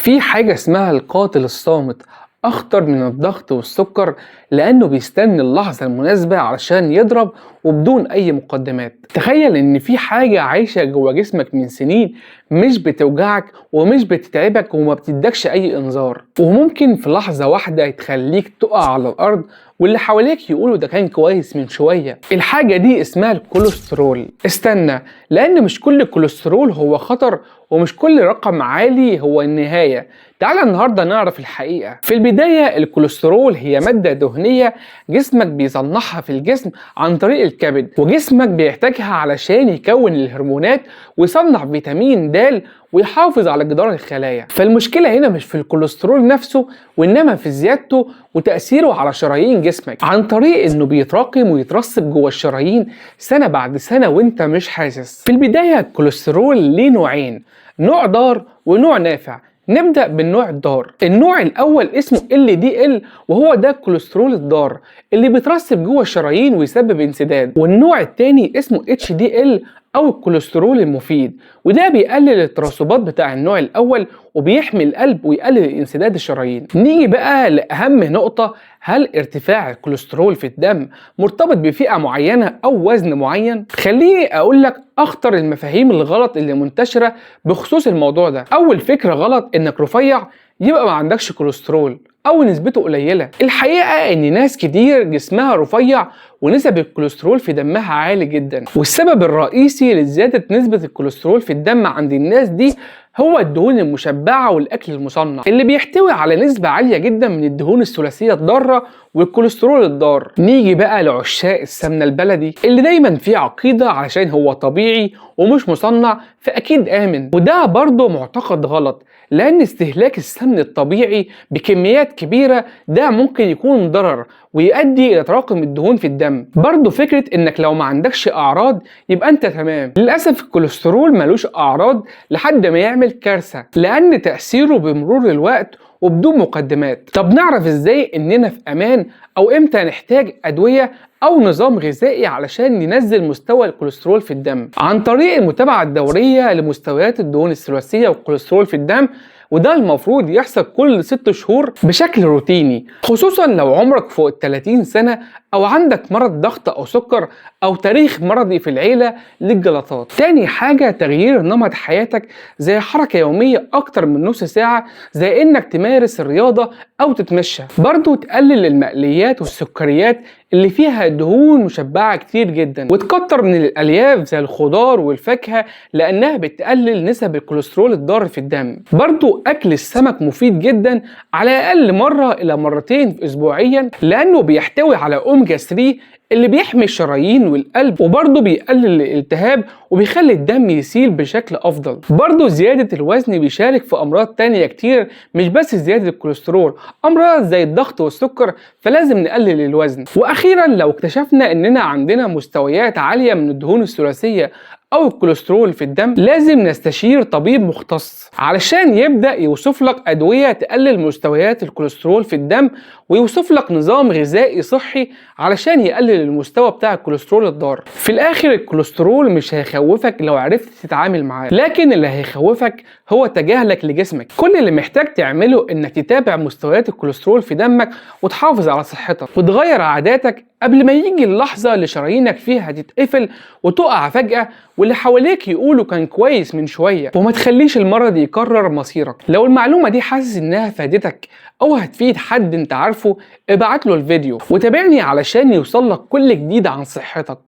في حاجة اسمها القاتل الصامت، أخطر من الضغط والسكر لأنه بيستنى اللحظة المناسبة علشان يضرب وبدون أي مقدمات. تخيل إن في حاجة عايشة جوا جسمك من سنين، مش بتوجعك ومش بتتعبك وما بتدكش أي إنذار، وممكن في لحظة واحدة تخليك تقع على الأرض واللي حواليك يقولوا ده كان كويس من شوية. الحاجة دي اسمها الكوليسترول. استنى، لأن مش كل الكوليسترول هو خطر ومش كل رقم عالي هو النهاية. تعالى النهاردة نعرف الحقيقة. في البداية الكوليسترول هي مادة دهنية جسمك بيصنعها في الجسم عن طريق الكبد، وجسمك بيحتاجها علشان يكون الهرمونات ويصنع فيتامين د ويحافظ على جدار الخلايا. فالمشكلة هنا مش في الكوليسترول نفسه، وإنما في زيادته وتأثيره على شرايين جسمك عن طريق إنه بيتراكم ويترسب جوه الشرايين سنة بعد سنة وإنت مش حاسس. في البداية الكوليسترول ليه نوعين، نوع ضار ونوع نافع. نبدأ بالنوع الضار. النوع الأول اسمه LDL، وهو ده الكوليسترول الضار اللي بيترسب جوه الشرايين ويسبب انسداد. والنوع التاني اسمه HDL أو الكوليسترول المفيد، وده بيقلل الترسبات بتاع النوع الأول وبيحمي القلب ويقلل انسداد الشرايين. نيجي بقى لأهم نقطة، هل ارتفاع الكوليسترول في الدم مرتبط بفئة معينة أو وزن معين؟ خليني أقول لك أخطر المفاهيم الغلط اللي منتشرة بخصوص الموضوع ده. أول فكرة غلط إنك رفيع يبقى ما عندكش كوليسترول أو نسبته قليلة. الحقيقة إن ناس كتير جسمها رفيع ونسب الكوليسترول في دمها عالي جدا، والسبب الرئيسي لزيادة نسبة الكوليسترول في الدم عند الناس دي هو الدهون المشبعة والأكل المصنع اللي بيحتوي على نسبة عالية جدا من الدهون الثلاثية الضارة والكوليسترول الضار. نيجي بقى لعشاق السمنة البلدي اللي دايما فيه عقيدة علشان هو طبيعي ومش مصنع فأكيد آمن، وده برضه معتقد غلط، لأن استهلاك السمن الطبيعي بكميات كبيرة ده ممكن يكون ضرر ويؤدي إلى تراكم الدهون في الدم. برضه فكرة إنك لو ما عندكش أعراض يبقى أنت تمام، للأسف الكوليسترول ملوش أعراض لحد ما يعمل كارثة، لأن تأثيره بمرور الوقت وبدون مقدمات. طب نعرف إزاي إننا في أمان أو إمتى نحتاج أدوية أو نظام غذائي علشان ننزل مستوى الكوليسترول في الدم؟ عن طريق المتابعة الدورية لمستويات الدهون الثلاثية والكوليسترول في الدم، وده المفروض يحصل كل 6 شهور بشكل روتيني، خصوصا لو عمرك فوق 30 سنة أو عندك مرض ضغط أو سكر أو تاريخ مرضي في العيلة للجلطات. تاني حاجة تغيير نمط حياتك، زي حركة يومية أكتر من نص ساعة، زي إنك تمارس الرياضة أو تتمشى. برضو تقلل المقليات والسكريات اللي فيها دهون مشبعة كتير جدا، وتكتر من الألياف زي الخضار والفاكهة لأنها بتقلل نسب الكوليسترول الضار في الدم. برضو أكل السمك مفيد جدا على الأقل مرة إلى مرتين أسبوعيا، لأنه بيحتوي على أوميجا 3 اللي بيحمي الشرايين والقلب، وبرضه بيقلل الالتهاب وبيخلي الدم يسيل بشكل أفضل. برضه زيادة الوزن بيشارك في أمراض تانية كتير، مش بس زيادة الكوليسترول، أمراض زي الضغط والسكر، فلازم نقلل الوزن. وأخيرا لو اكتشفنا إننا عندنا مستويات عالية من الدهون الثلاثية أو الكوليسترول في الدم، لازم نستشير طبيب مختص علشان يبدأ يوصف لك أدوية تقلل مستويات الكوليسترول في الدم، ويوصف لك نظام غذائي صحي علشان يقلل المستوى بتاع الكوليسترول الضار. في الآخر الكوليسترول مش هيخوفك لو عرفت تتعامل معاه، لكن اللي هيخوفك هو تجاهلك لجسمك. كل اللي محتاج تعمله إنك تتابع مستويات الكوليسترول في دمك وتحافظ على صحتك وتغير عاداتك قبل ما يجي اللحظة اللي شرايينك فيها تتقفل وتقع فجأة واللي حواليك يقولوا كان كويس من شوية. وما تخليش المرض يكرر مصيرك. لو المعلومة دي حاسس إنها فادتك أو هتفيد حد أنت عارفه، ابعت له الفيديو وتابعني علشان يوصلك كل جديد عن صحتك.